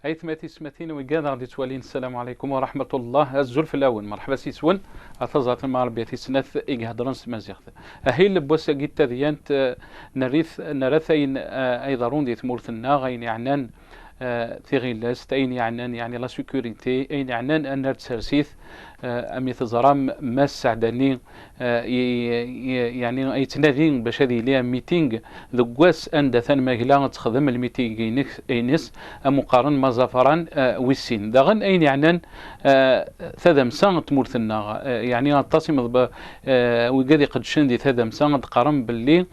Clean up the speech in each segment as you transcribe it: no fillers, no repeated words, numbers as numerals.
أيثمتي سمتين وقاد غادي توالين. السلام عليكم ورحمة الله. الزلف الأول مرحبا سيسون أتظاهر مع ربيتي سنث إيجهدران سمازيغت أهي لبوسا جيتا ديانت نرثين أيضرون دي ثمورثنا غين يعنان ثيغيلاس أين يعنان يعني لا سيكوريتي أين يعنان أن تسرسيث أمي تزرام ما السعداني يعني يتنادين باش هذه ليها ميتينغ ذكواس أن ثان ماهلا تخدم الميتينغ أينس مقارن ما زفران ويسين داغن أين يعنان ثذا مسان تمورثنا يعني التصم وقد قد شندي ثذا مسان تقارن باللي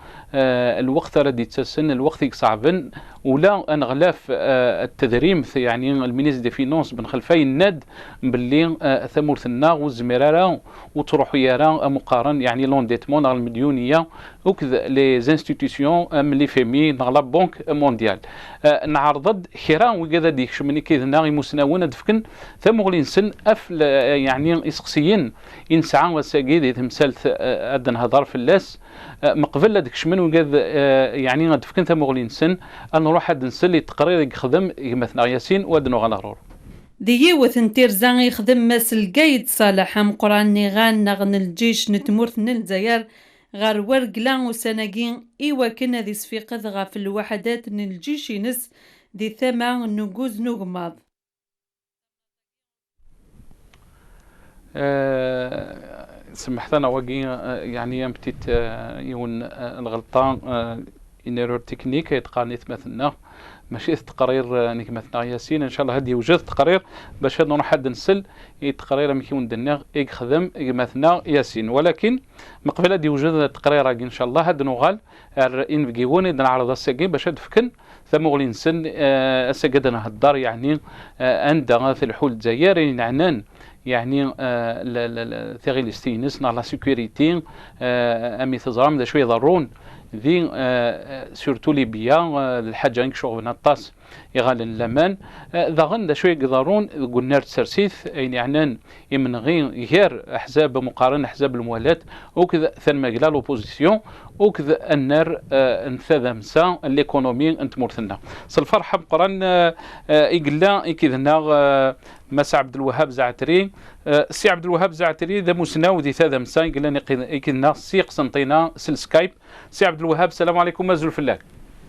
الوقت ردي تسن الوقت صعبا ولا ان غلاف التدريم يعني المينيس دي فينونس بن خلفي الناد باللي ثمورثنا والزميراره وتروحوا يرا مقارن يعني لونديتمون المليونيه وكذا لي زانستيتيسيون ملي فيمي نغلا بنك مونديال نعرض خيرا وكذا ديك شمني كيدنا مسناون دفكن ثمغلين سن افل يعني اسقسيين ينسعى وساقي تمثال ادن هضر في اللاس مقبل هذاك شمن وكذا يعني دفكن ثمغلين سن نروح هاد نسلي تقرير يخدم مثلا ياسين ودنو غنارور دي وثنتير زان يخدم ماسل قايد صالح مقران نيغان نغن الجيش نتمورث نلزاير غار ورقلان وسناقين إيوا كنا ذي سفيقة غا في الوحدات الجيش ينس دي ثمان نقوز نغماض سمحتنا وقي يعني يمتيت يون الغلطان إنيرور تكنيك يتقانيت مثلنا ماشي تقرير نيك مثلا ياسين ان شاء الله هدي وجد تقرير باش نروح حد نسل تقرير مكيون دنيغ يخدم مثلا ياسين ولكن مقبل هدي وجد تقرير ان شاء الله هاد نوغال ان بقيوني نعرض الساقين باش تفكن ثمغلين سن الساقدنا هالدار يعني عند في الحول الجزائري نعنان يعني ثغي الاستينس لا سيكوريتي امي تزرام دا شويه ضرون ذي سورتو ليبيا الحاجه انك شغل نطاس يغال اللمان ذا غن شويه قدرون قلنا تسرسيث اين يعنان يمن غير احزاب مقارنه احزاب الموالاه وكذا ثم قال لوبوزيسيون وكذا النار انثذا مسا ليكونومي انت مرثنا الفرحه بقران يقلا كذا مسا عبد الوهاب زعتري سي عبد الوهاب زعتري ذا مسناو ذي ثذا مسا يقلا كنا سيق سنطينا سكايب سي عبد الوهاب السلام عليكم مازال فلاك.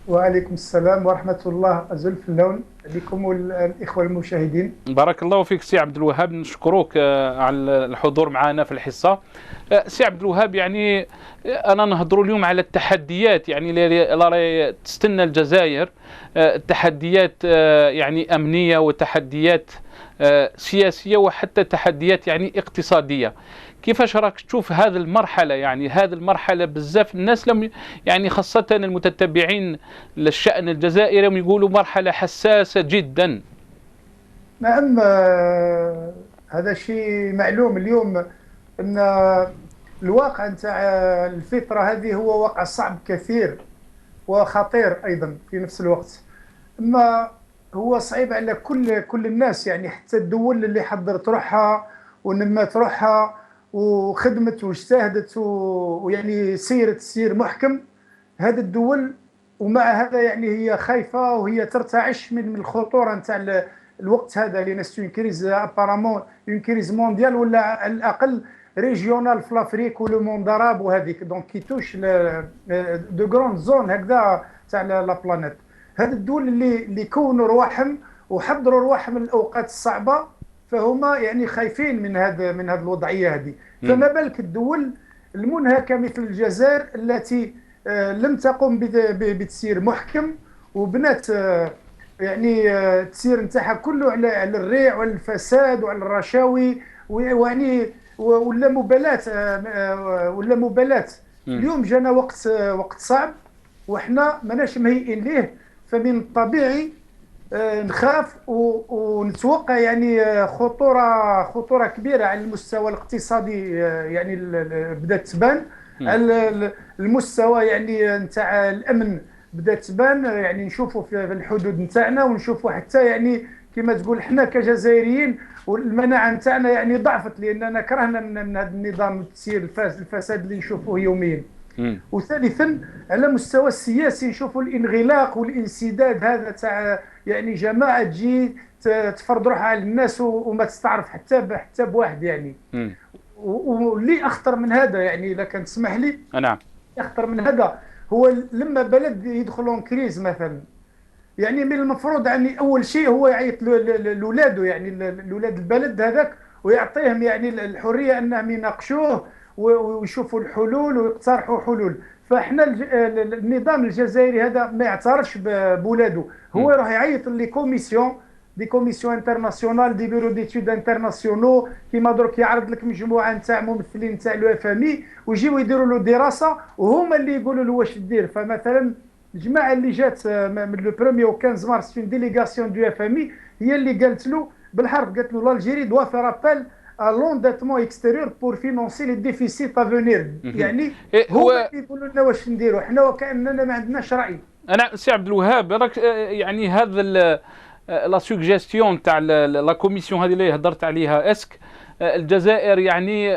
وعليكم السلام ورحمة الله أزلف اللون لكم والإخوة المشاهدين. بارك الله فيك سي عبد الوهاب نشكروك على الحضور معنا في الحصة. سي عبد الوهاب يعني أنا نهضر اليوم على التحديات يعني اللي تستنى الجزائر تحديات يعني أمنية وتحديات سياسية وحتى تحديات يعني اقتصادية. كيفاش راك تشوف هذه المرحلة يعني هذه المرحلة بزاف الناس لم يعني خاصة المتتبعين للشأن الجزائري يقولوا مرحلة حساسة جدا. نعم هذا شيء معلوم اليوم أن الواقع نتاع الفترة هذه هو واقع صعب كثير وخطير أيضا في نفس الوقت. أما هو صعيب على كل الناس يعني حتى الدول اللي حضرت روحها ونمت روحها وخدمت واجتهدت ويعني سيرت سير محكم هذه الدول ومع هذا يعني هي خايفه وهي ترتعش من الخطوره نتاع الوقت هذا اللي ناس كريز ابارامون اون كريز مونديال ولا على الاقل ريجيونال في لافريك ولو موند اراب وهذيك دونك كي توش دو غروند زون هكذا تاع لا بلانيت. هذه الدول اللي كونوا رواحهم وحضروا رواحهم الاوقات الصعبه فهما يعني خايفين من هذا الوضعيه هذه. فما بالك الدول المنهكه مثل الجزائر التي لم تقم بتسيير محكم وبنات يعني التسيير نتاعها كله على الريع وعلى الفساد وعلى الرشاوي ويعني ولا مبالاه اليوم جانا وقت صعب وحنا ماناش مهيئين ليه فمن الطبيعي نخاف ونتوقع يعني خطوره كبيره على المستوى الاقتصادي يعني بدات تبان على المستوى يعني نتاع الامن بدات تبان يعني نشوفوا في الحدود نتاعنا ونشوفوا حتى يعني كما تقول حنا كجزائريين والمناعه نتاعنا يعني ضعفت لاننا كرهنا من هذا النظام التسيير الفساد اللي نشوفوه يوميا. وثالثا على مستوى السياسي نشوفوا الانغلاق والانسداد هذا تاع يعني جماعه تجي تفرض روحها على الناس وما تستعرف حتى بواحد يعني. واللي اخطر من هذا يعني اذا كان تسمح لي، نعم، اخطر من هذا هو لما بلد يدخلون كريز مثلا، يعني من المفروض يعني اول شيء هو يعيط لاولاده، يعني الاولاد البلد هذاك، ويعطيهم يعني الحريه انهم يناقشوه ويشوفوا الحلول ويقترحوا حلول. فاحنا النظام الجزائري هذا ما يعترفش بولاده، هو يروح يعيط لي كوميسيون، دي كوميسيون انترناسيونال، دي بيرو ديتود انترناسيونو، كيما درك يعرض لك مجموعه نتاع ممثلين نتاع لو اف ام اي، ويجيو يديروا له دراسه وهما اللي يقولوا له واش دير. فمثلا الجماعه اللي جات من لو 1 و 15 مارس اون ديليغاسيون دو اف ام اي هي اللي قالت له بالحرف، قالت له l'Algérie doit faire appel à l'endettement extérieur pour financer les déficits à venir. يعني هو يقولوا لنا واش نديروا حنا وكاننا ما عندناش راي. انا سي عبد الوهاب راك يعني هذا لا سوجيستيون تاع لا كوميسيون هذه اللي هضرت عليها، اسك الجزائر يعني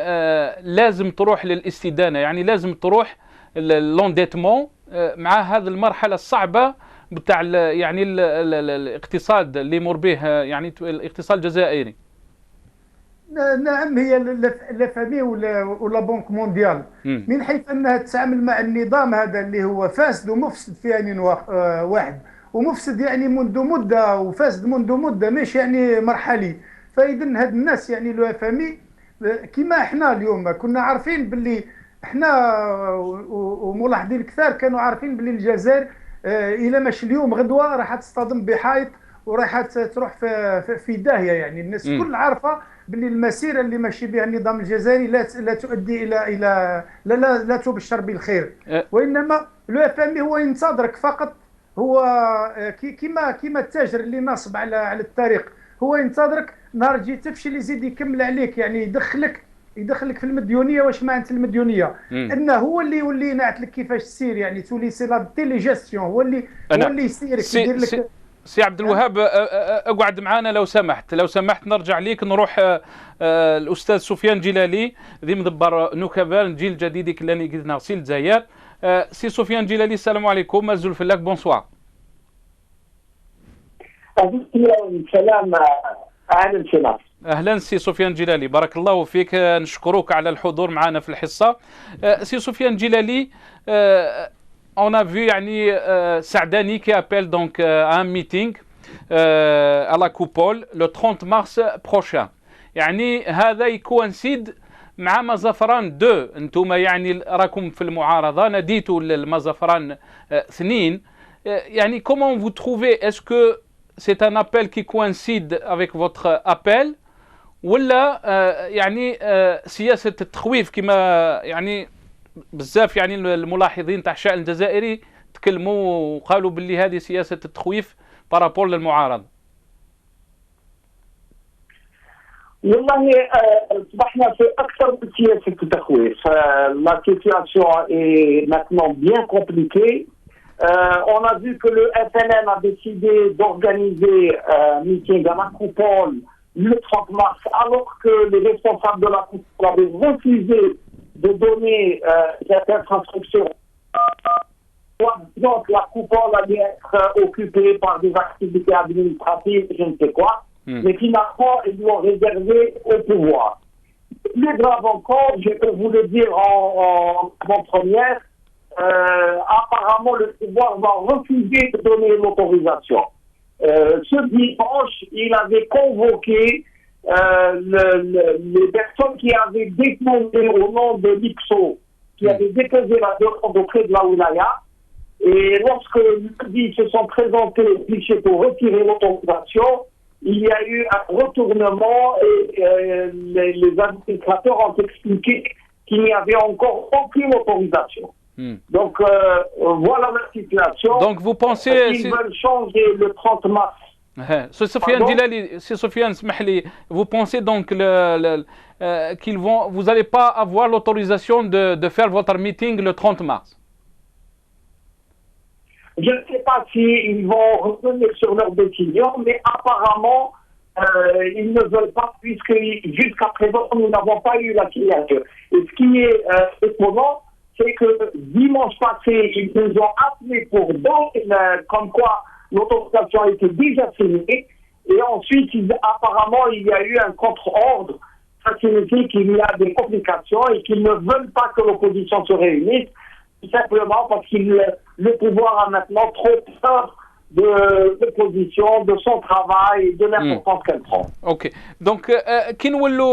لازم تروح للاستدانه، يعني لازم تروح لونديتمون مع هذه المرحله الصعبه بتاع يعني الاقتصاد اللي يمر به يعني الاقتصاد الجزائري. نعم، هي لا فامي ولا بنك مونديال من حيث انها تتعامل مع النظام هذا اللي هو فاسد ومفسد في آن واحد، ومفسد يعني منذ مده وفاسد منذ مده، مش يعني مرحلي. فاذا هاد الناس يعني لو فامي كيما احنا اليوم كنا عارفين باللي احنا وملاحظين كثار كانوا عارفين باللي الجزائر الى مش اليوم غدوه راح تصطدم بحائط وراح تروح في داهيه. يعني الناس كل عارفه باللي المسيره اللي ماشي بها النظام الجزائري لا تؤدي الى لا تبشر بالخير، وانما لو اف ام هو ينتظرك فقط. هو كيما التاجر اللي ناصب على الطريق، هو ينتظرك نهار تجي تفشل يزيد يكمل عليك، يعني يدخلك في المديونيه. واش معنات المديونيه؟ انه هو اللي يولي ينعت لك كيفاش تسير، يعني تولي سي لا تيليجيستيون، هو اللي يسيرك يدير لك. سي عبد الوهاب اقعد معنا لو سمحت نرجع ليك، نروح الاستاذ سفيان جلالي ذي مدبر نكبه الجيل الجديد كلاني قلنا سي الجزائر. سي سفيان جلالي السلام عليكم، مازال فلاك بونسوار. السلام، اهلا سي سفيان جلالي، بارك الله فيك، نشكرك على الحضور معنا في الحصه. سي سفيان جلالي، on a vu يعني Sardani qui appelle donc à un meeting à la coupole le 30 mars prochain. يعني هذا يكوانسيد مع مظفران 2. انتم يعني راكم في المعارضه ناديتوا المظفران 2. يعني comment vous trouvez, est-ce que c'est un appel qui coïncide avec votre appel ولا يعني سياسه التخويف كما يعني بزاف يعني الملاحظين تاع الشأن الجزائري تكلموا وقالوا باللي هذه سياسة التخويف بارابور للمعارضة؟ والله اصبحنا في اكثر من سياسة التخويف. La situation est maintenant bien compliquée. On a vu que le FLN a décidé d'organiser un meeting à la coupole le 30 mars, alors que les responsables de la coupole avaient refusé de donner cette infrastructure. Donc la coupole allait être occupée par des activités administratives, je ne sais quoi, mais finalement ils l'ont réservé au pouvoir. Plus grave encore, je peux vous le dire en première, apparemment le pouvoir va refuser de donner l'autorisation. Ce dimanche, il avait convoqué les personnes qui avaient déposé au nom de l'IPSO, qui avaient déposé la demande auprès de la Wilaya, et lorsque ils se sont présentés au guichet pour retirer l'autorisation, il y a eu un retournement et les administrateurs ont expliqué qu'il n'y avait encore aucune autorisation. Donc voilà la situation. Donc vous pensez qu'ils veulent changer le 30 mars. C'est Sofiane Djilali, c'est Sofiane Smahli. Vous pensez donc qu'ils vont, vous n'allez pas avoir l'autorisation de faire votre meeting le 30 mars? Je ne sais pas s'ils vont revenir sur leur décision, mais apparemment ils ne veulent pas, puisque jusqu'à présent nous n'avons pas eu la signature. Et ce qui est étonnant, c'est que dimanche passé, ils nous ont appelé pour donner comme quoi l'autorisation a été déjà signée. Et ensuite, apparemment, il y a eu un contre-ordre. Ça signifie qu'il y a des complications et qu'ils ne veulent pas que l'opposition se réunisse, tout simplement parce que le pouvoir a maintenant trop peur de l'opposition, de son travail et de l'importance qu'elle prend. Ok. Donc,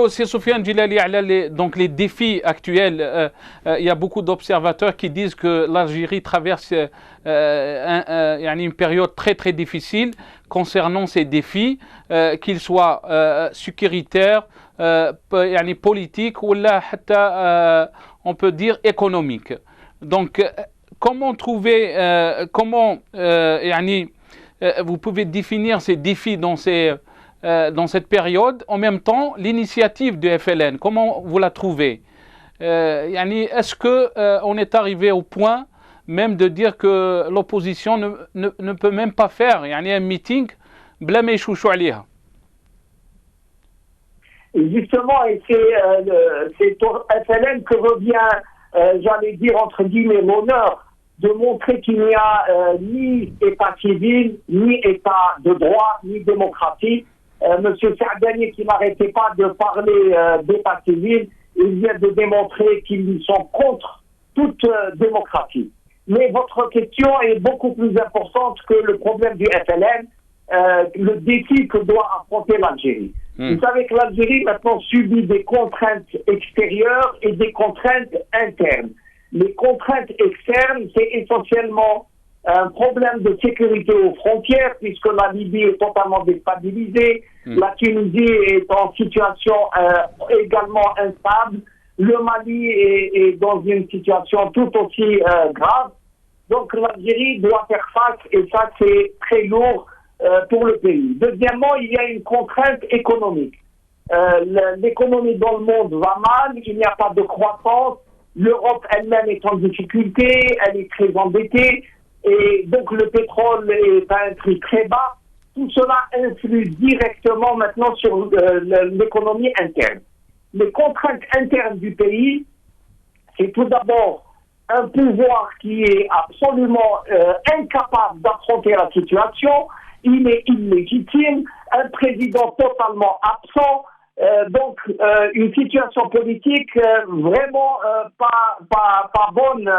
c'est Soufiane Djilali, donc les défis actuels, il y a beaucoup d'observateurs qui disent que l'Algérie traverse une période très très difficile concernant ces défis, qu'ils soient sécuritaires, politiques ou là, on peut dire économiques. Donc, comment trouver, vous pouvez définir ces défis dans cette période, en même temps l'initiative du FLN, comment vous la trouvez? Est-ce qu'on est arrivé au point même de dire que l'opposition ne peut même pas faire un meeting بلا ما يشوشوا عليها? Et justement, et c'est au FLN que revient, j'allais dire entre guillemets, l'honneur de montrer qu'il n'y a ni État civil, ni État de droit, ni démocratie. Monsieur Saadani, qui n'arrêtait pas de parler d'État civil, il vient de démontrer qu'ils sont contre toute démocratie. Mais votre question est beaucoup plus importante que le problème du FLN, le défi que doit affronter l'Algérie. Vous savez que l'Algérie maintenant subit des contraintes extérieures et des contraintes internes. Les contraintes externes, c'est essentiellement un problème de sécurité aux frontières, puisque la Libye est totalement déstabilisée, la Tunisie est en situation également instable, le Mali est dans une situation tout aussi grave. Donc l'Algérie doit faire face, et ça c'est très lourd pour le pays. Deuxièmement, il y a une contrainte économique. L'économie dans le monde va mal, il n'y a pas de croissance, l'Europe elle-même est en difficulté, elle est très endettée, et donc le pétrole est à un prix très bas. Tout cela influe directement maintenant sur l'économie interne. Les contraintes internes du pays, c'est tout d'abord un pouvoir qui est absolument incapable d'affronter la situation, il est illégitime, un président totalement absent, donc une situation politique vraiment pas bonne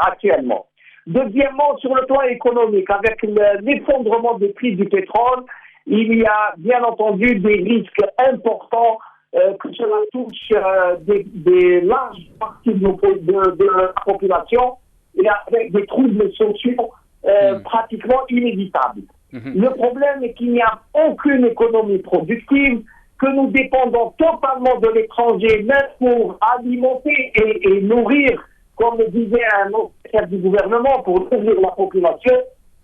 actuellement. Deuxièmement, sur le plan économique, avec l'effondrement des prix du pétrole, il y a bien entendu des risques importants que cela touche des larges parties de la population et avec des troubles sociaux pratiquement inévitables. Le problème est qu'il n'y a aucune économie productive, que nous dépendons totalement de l'étranger, même pour alimenter et nourrir, comme le disait un autre chef du gouvernement, pour nourrir la population.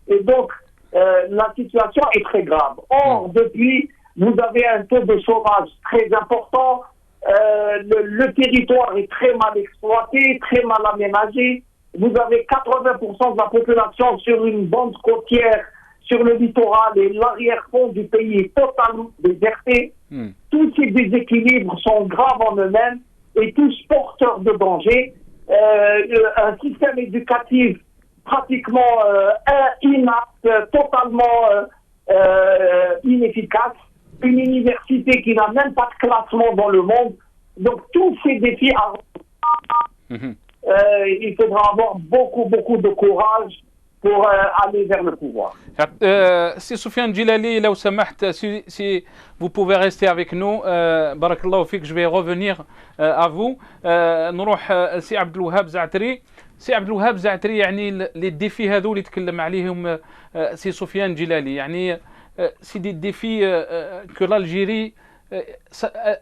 Et donc, la situation est très grave. Or, depuis, vous avez un taux de chômage très important, le territoire est très mal exploité, très mal aménagé. Vous avez 80% de la population sur une bande côtière, sur le littoral, et l'arrière-fond du pays est totalement déserté. Tous ces déséquilibres sont graves en eux-mêmes et tous porteurs de danger. Un système éducatif pratiquement inapte, totalement inefficace, une université qui n'a même pas de classement dans le monde. Donc tous ces défis, il faudra avoir beaucoup de courage pour aller vers le pouvoir. Si Soufiane Djilali, لو سمحت, si vous pouvez rester avec nous, بارك الله فيك, je vais revenir à vous. نروح سي عبد الوهاب زعتري. سي عبد الوهاب زعتري, يعني les défis هذو اللي تكلم عليهم سي سفيان جلالي, يعني c'est des défis que l'Algérie,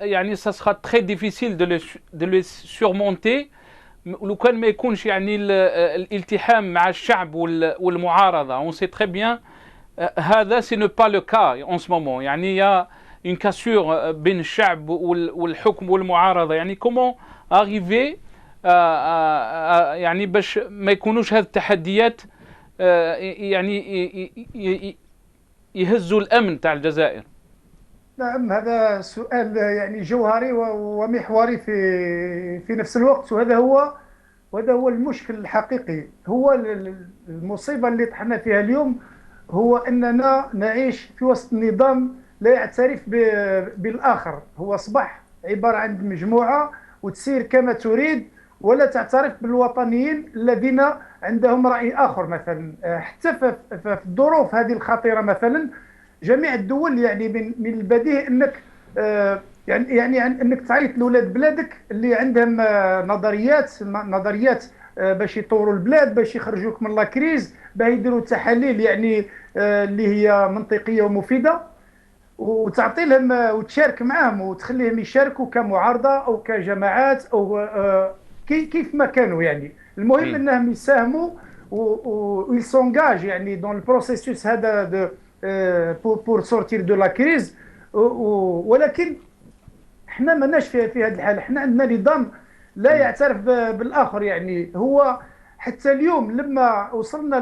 يعني ça sera très difficile de les surmonter لو كان ما يكونش يعني الالتحام مع الشعب والمعارضة. On sait très bien هذا ce n'est pas le cas en ce moment. يعني il y a une cassure بين الشعب والحكم والمعارضة. يعني comment arriver يعني باش ما يكونوش هذه التحديات يعني يهزوا الأمن تاع الجزائر. نعم، هذا سؤال يعني جوهري ومحوري في نفس الوقت، وهذا هو المشكل الحقيقي، هو المصيبة اللي طحنا فيها اليوم. هو أننا نعيش في وسط نظام لا يعترف بالآخر. هو أصبح عبارة عن مجموعة وتسير كما تريد ولا تعترف بالوطنيين الذين عندهم رأي آخر. مثلا حتى في الظروف هذه الخطيرة مثلا جميع الدول يعني من البديهي أنك يعني أنك تعيط لأولاد بلادك اللي عندهم نظريات باش يطوروا البلاد، باش يخرجوك من لاكريز، باش يديروا تحاليل يعني اللي هي منطقية ومفيدة، وتعطي لهم وتشارك معهم وتخليهم يشاركوا كمعارضة أو كجماعات أو كيف ما كانوا. يعني المهم أنهم يساهموا ويسونجاج يعني دون البروسيسوس هذا بور سورتير دو لا كريز. ولكن احنا ماناش في هذه الحالة. احنا عندنا نظام لا يعترف بالآخر. يعني هو حتى اليوم لما وصلنا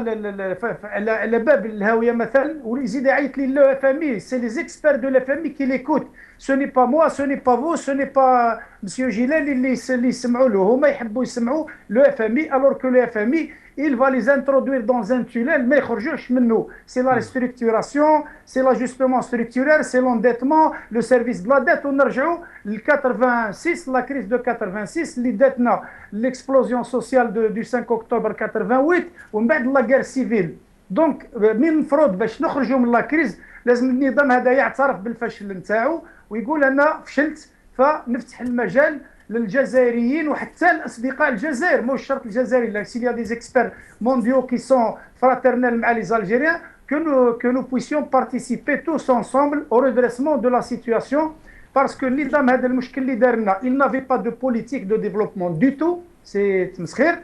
على باب الهاويه مثلا ويزيد يعيط لي لو فامي سي لي زيكسبير دو لا فامي كي ليكوت سو ني با موا سو ني با فو سو ني با مسيو جيلاني اللي يسمعوا له. هما يحبوا يسمعوا لو فامي الور كو لو فامي il va les introduire dans un tunnel ما يخرجوش منه. سي لا ريستركتوراسيون سي لاجوستمون ستركتورال سي لونديتمون لو سيرفيس دو لا ديت. ونرجعوا ل 86 لا كريز دو 86 اللي داتنا l'explosion sociale du 5 octobre 88 ومن بعد لا غير سيفيل. دونك من المفروض باش نخرجوا من لا كريز لازم النظام هذا يعترف بالفشل نتاعو ويقول انا فشلت، فنفتح المجال للجزائريين وحتى الاصدقاء الجزائر مش شرط الجزائري. لا سي لي دي زيكسبير مونديو كي سون فراترنيل مع لي زالجيريان que nous puissions participer tous ensemble au redressement de la situation. Parce que النظام هذا المشكل اللي دارنا il n'avait pas de politique de développement du tout, c'est تمسخير.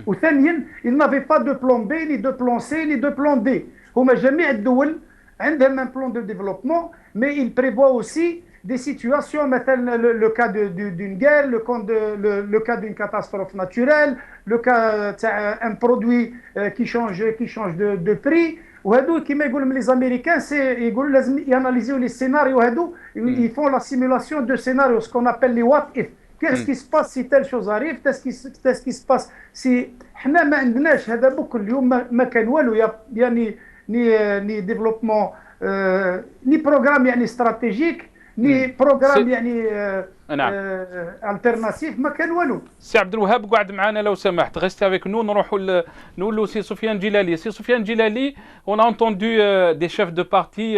وثانيا il n'avait pas de plan B ni de plan C ni de plan D. هما جميع الدول عندهم un plan de développement mais il prévoit aussi des situations مثلا le cas d'une guerre, le cas d'une catastrophe naturelle, le cas تاع un produit qui change de prix. وهادو كيما يقولوا لي زاميريكان سي يقولوا لازم ياناليزيو لي سيناريو هادو يفون لا سيمولاسيون دو سيناريو سكون ابل لي وات اف كيس كي سباس سي تال شوز اريف تاس كي سباس سي. حنا ما عندناش هذا بكل اليوم ما كان والو يعني ني ديفلوبمون ني بروغرام يعني استراتيجيك ني بروغرام يعني التيرناتيف ما كان والو. سي عبد الوهاب قاعد معنا لو سمحت غيست افيك نو نروحوا نقولوا سي سفيان جلالي. سي سفيان جلالي on a entendu des chefs de parti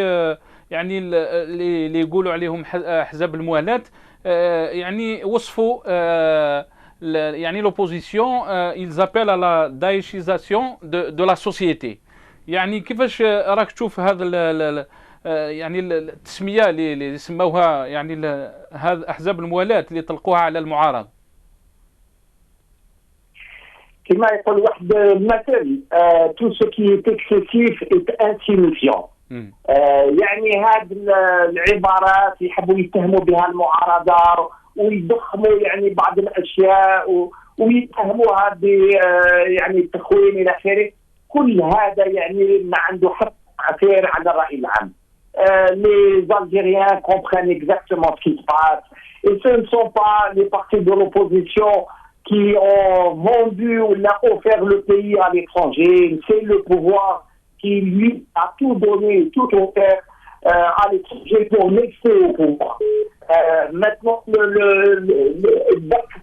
يعني اللي يقولوا عليهم احزاب الموالاة يعني وصفوا يعني l'opposition ils appellent à la daïchisation de la société. يعني كيفاش راك تشوف هذا يعني التسميه اللي سموها يعني هذا احزاب الموالاه اللي طلقوها على المعارضه؟ كما يقول واحد المثل تو سو كي ايت اكسيسيف ايت انسينيفيون. يعني هذه العبارات يحبوا يتهموا بها المعارضه ويضخموا يعني بعض الاشياء ويتهموها ب يعني التخوين الى اخره. كل هذا يعني ما عنده حق تأثير على الرأي العام. Les Algériens comprennent exactement ce qui se passe. Et ce ne sont pas les partis de l'opposition qui ont vendu ou l'a offert le pays à l'étranger. C'est le pouvoir qui, lui, a tout donné, tout offert à l'étranger pour laisser au pouvoir. Maintenant,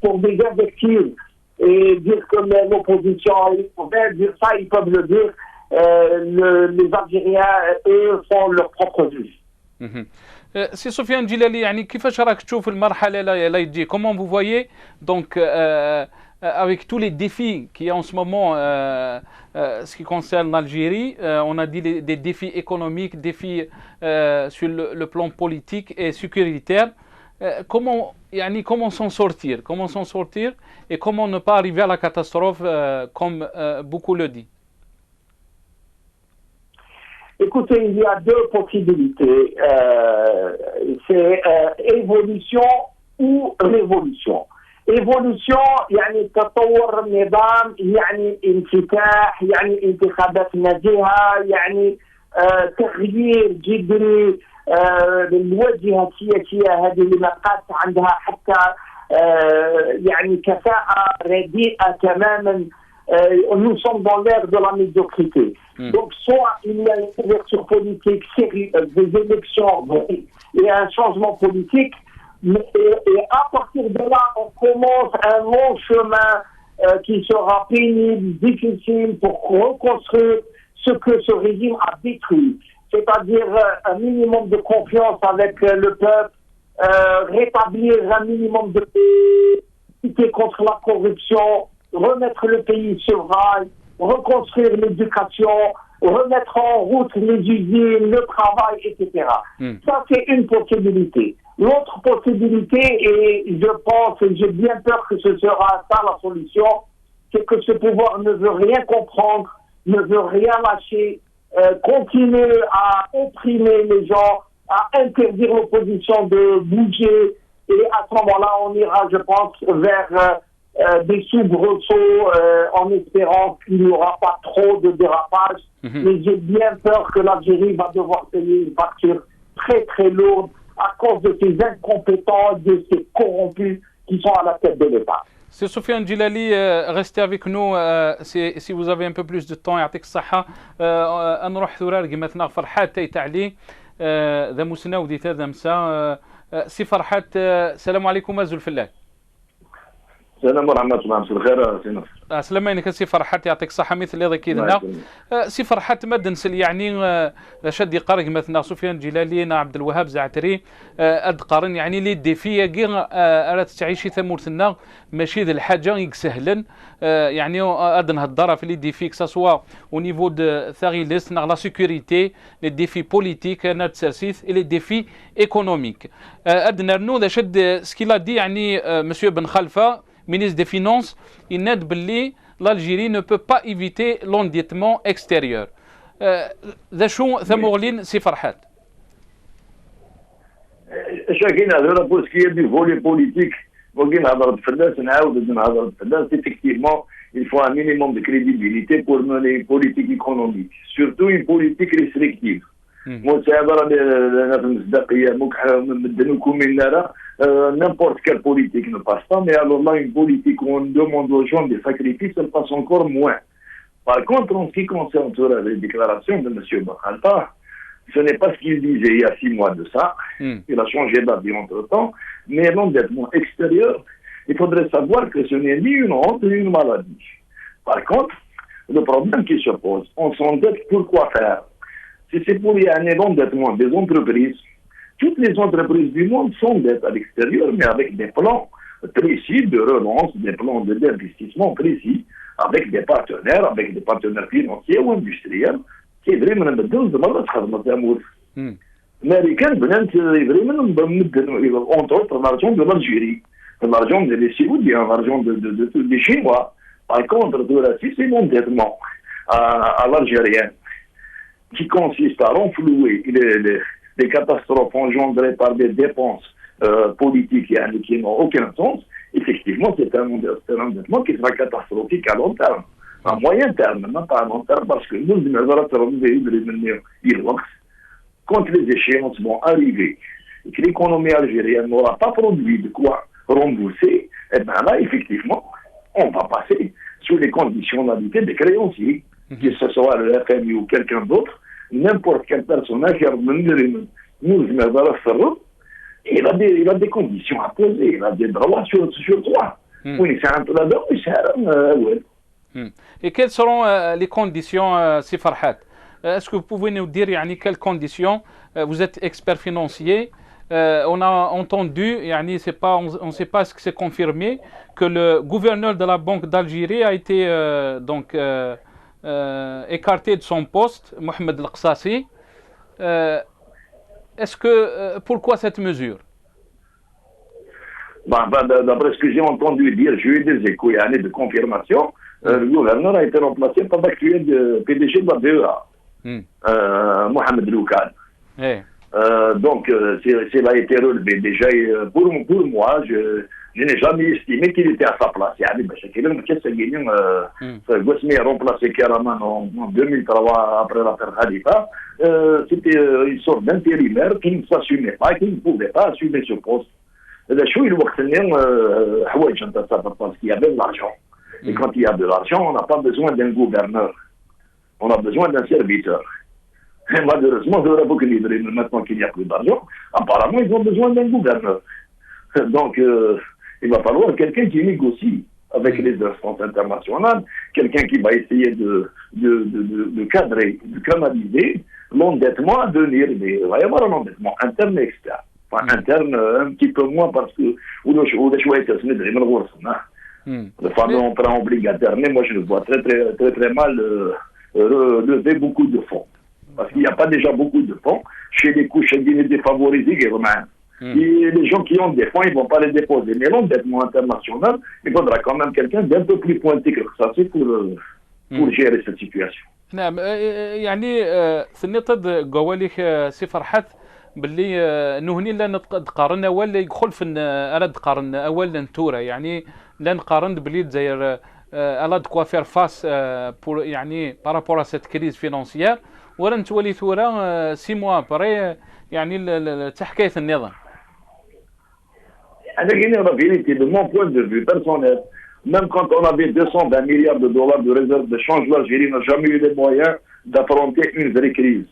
pour des invectives et dire que l'opposition est ouverte, dire ça, ils peuvent le dire. Les Algériens, eux, font leur propre juge. سي سفيان جلالي يعني كيفاش راك تشوف المرحله لا يجي comment vous voyez donc avec tous les défis qu'il y a en ce moment ce qui concerne l'Algérie on a dit des défis économiques, défis sur le plan politique et sécuritaire. Comment s'en sortir et comment ne pas arriver à la catastrophe comme beaucoup le disent? Écoutez, il y a deux possibilités. C'est évolution ou révolution. Évolution يعني تطور النظام، يعني انفتاح، يعني انتخابات نزيهة، يعني تغيير جذري للواجهة السياسية هذه اللي ما بقات عندها حتى يعني كفاءة رديئة تماما nous sommes dans l'ère de la médiocrité. Donc, soit il y a une ouverture politique sérieuse, des élections et un changement politique, et à partir de là, on commence un long chemin qui sera pénible, difficile pour reconstruire ce que ce régime a détruit. C'est-à-dire un minimum de confiance avec le peuple, rétablir un minimum de lutter contre la corruption, remettre le sur rail, reconstruire l'éducation, remettre en route les usines, le travail, etc. Ça, c'est une possibilité. L'autre possibilité, et je pense, et j'ai bien peur que ce sera ça la solution, c'est que ce pouvoir ne veut rien comprendre, ne veut rien lâcher, continuer à opprimer les gens, à interdire l'opposition de bouger, et à ce moment-là, on ira, je pense, vers des soubresauts en espérant qu'il n'y aura pas trop de dérapage. Mais j'ai bien peur que l'Algérie va devoir payer une facture très très lourde à cause de ces incompétents, de ces corrompus qui sont à la tête de l'État. C'est Soufiane Djilali, restez avec nous si vous avez un peu plus de temps. يعطيك الصحة. نروح ثورار قيمتنا فرحات تايتعلي ذا مسناودي ذا مسا سي فرحات. السلام عليكم أزول في الله. السلام ورحمة الله الخير سي نصر. سلام عليك سي فرحات يعطيك الصحة مثل اللي كيدنا سي فرحات مدنسل يعني شد يقارق مثلا سفيان جلالي عبد الوهاب زعتري ادقارن يعني لي ديفي كي راه تعيشي ثمورتنا ماشي ذا الحاجه يسهلن يعني اد نهضر في لي ديفي كسوا او نيفو دو ثاغيليس لا سيكوريتي لي ديفي بوليتيك انا تساسيس لي ديفي ايكونوميك ادنا نو ذا شد سكيلا دي يعني مسيو بن خلفه ministre des Finances, il n'a dit que l'Algérie ne peut pas éviter l'endettement extérieur. ذا ثمورلين سي فرحات. شاكين هذا بوسكي دي فولي بوليتيك وكاين هضره فلاس نعاود نهضر فلاس effectivement il faut un minimum de crédibilité pour mener une politique économique, surtout une politique restrictive. مساعدة لنا في المصداقية مدنوكم من نرى n'importe quelle politique ne passe pas, mais alors là, une politique où on demande aux gens des sacrifices, elle passe encore moins. Par contre, en ce qui concerne les déclarations de M. Bakhalta, ce n'est pas ce qu'il disait il y a 6 mois de ça. Il a changé d'avis entre-temps, mais l'endettement extérieur, il faudrait savoir que ce n'est ni une honte ni une maladie. Par contre, le problème qui se pose, on s'endette pour quoi faire? Si c'est pour y aller l'endettement des entreprises, toutes les entreprises du monde s'endettent à l'extérieur, mais avec des plans précis de relance, des plans d'investissement précis, avec des partenaires financiers ou industriels, qui vraiment Américains, entre autres, l'argent de l'Algérie, l'argent des Saoudiens, l'argent des Chinois. Par contre, c'est l'endettement à l'Algérien, qui consiste à renflouer les catastrophes engendrées par des dépenses politiques qui n'ont aucun sens. Effectivement, c'est un endettement qui sera catastrophique à long terme. À moyen terme, même pas à long terme, parce que nous, quand les échéances vont arriver et que l'économie algérienne n'aura pas produit de quoi rembourser, et bien là, effectivement, on va passer sous les conditionnalités des créanciers, que ce soit le FMI ou quelqu'un d'autre, n'importe quel personnage qui a il a des conditions à poser, il a des droits sur toi. Oui, c'est un peu là-dedans, mais c'est Et quelles seront les conditions, Si Farhat? Est-ce que vous pouvez nous dire quelles conditions? Vous êtes expert financier. On a entendu, on ne sait pas ce que c'est confirmé, que le gouverneur de la Banque d'Algérie a été écarté de son poste, Mohamed El Qsassi. Pourquoi cette mesure? D'après ce que j'ai entendu dire, j'ai eu des échos et années de confirmation. Le gouverneur a été remplacé par l'actuel PDG de la BEA, Mohamed Loukan. Donc, s'il a été relevé déjà, pour moi, je n'ai jamais estimé qu'il était à sa place. Gosmi a remplacé Karaman en 2003 après l'affaire Khalifa. C'était une sorte d'intérimaire qui ne s'assumait pas, qui ne pouvait pas assumer ce poste. Parce qu'il y avait de l'argent. Et quand il y a de l'argent, on n'a pas besoin d'un gouverneur. On a besoin d'un serviteur. Et malheureusement, maintenant qu'il n'y a plus d'argent, apparemment, ils ont besoin d'un gouverneur. Donc, il va falloir quelqu'un qui négocie avec les instances internationales, quelqu'un qui va essayer de cadrer, de canaliser l'endettement à venir. Mais il va y avoir un endettement interne et externe. Enfin, interne, un petit peu moins parce que le fameux emprunt obligataire, mais moi je le vois très mal lever beaucoup de fonds. Parce qu'il n'y a pas déjà beaucoup de fonds chez les couches défavorisées et romaines. Et les gens qui ont des fonds, ils ne vont pas les déposer. Mais l'endettement international, il faudra quand même quelqu'un d'un peu plus pointé que ça, c'est pour gérer cette situation. نعم يعني ثنيطد قواليك سي فرحات باللي نهني لا نقارن ولا يدخل في انا تقارن اول نتورا يعني لا نقارن بلي داير الا دكوا فير فاس بور يعني بارابور ا سيت كريز فينانسيير ولا نتولي ثورا 6 موا بري يعني تحكايه النظام. En vérité, de mon point de vue personnel, même quand on avait 220 milliards de dollars de réserve de change, l'Algérie n'a jamais eu les moyens d'affronter une vraie crise.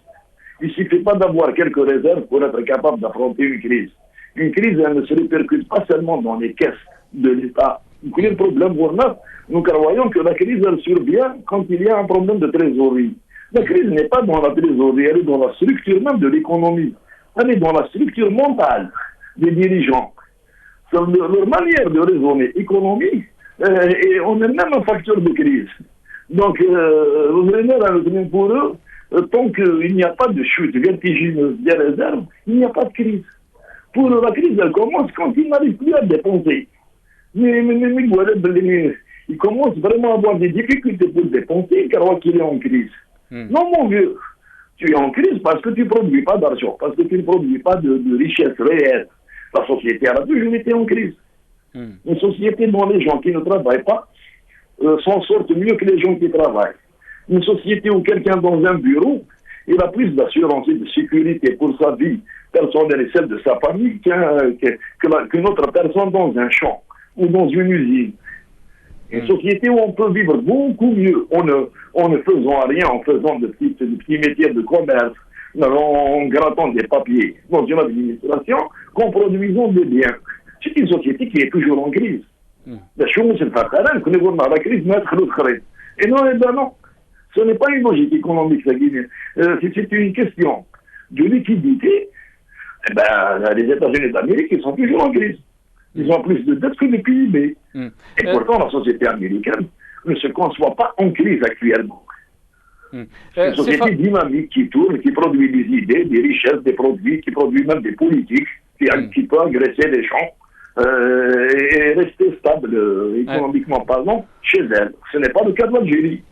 Il ne suffit pas d'avoir quelques réserves pour être capable d'affronter une crise. Une crise, elle ne se répercute pas seulement dans les caisses de l'État. Donc, il y a un problème pour nous. Nous croyons que la crise, elle survient quand il y a un problème de trésorerie. La crise n'est pas dans la trésorerie, elle est dans la structure même de l'économie. Elle est dans la structure mentale des dirigeants. Sur leur manière de raisonner économie, et on est même un facteur de crise. Donc, pour eux, tant qu'il n'y a pas de chute vertigineuse des réserves, il n'y a pas de crise. Pour eux, la crise, elle commence quand ils n'arrivent plus à dépenser. Ils commencent vraiment à avoir des difficultés pour dépenser, car qu'il est en crise. Non, mon vieux, tu es en crise parce que tu ne produis pas d'argent, parce que tu ne produis pas de richesse réelle. La société a toujours été en crise. Une société dont les gens qui ne travaillent pas s'en sortent mieux que les gens qui travaillent. Une société où quelqu'un dans un bureau, il a plus d'assurance et de sécurité pour sa vie personnelle et celle de sa famille qu'une autre personne dans un champ ou dans une usine. Une société où on peut vivre beaucoup mieux en ne faisant rien, en faisant de petits métiers de commerce, en grattant des papiers dans une administration, qu'en produisant des biens. C'est une société qui est toujours en crise. La chose, c'est la crise, et non, non. Ce n'est pas une logique économique, c'est une question de liquidité. Les États-Unis d'Amérique, ils sont toujours en crise. Ils ont plus de dettes que le PIB. Et pourtant, la société américaine ne se conçoit pas en crise actuellement. C'est une société dynamique qui tourne, qui produit des idées, des richesses, des produits, qui produit même des politiques, qui peut agresser les gens et rester stable économiquement parlant chez elle. Ce n'est pas le cas de l'Algérie.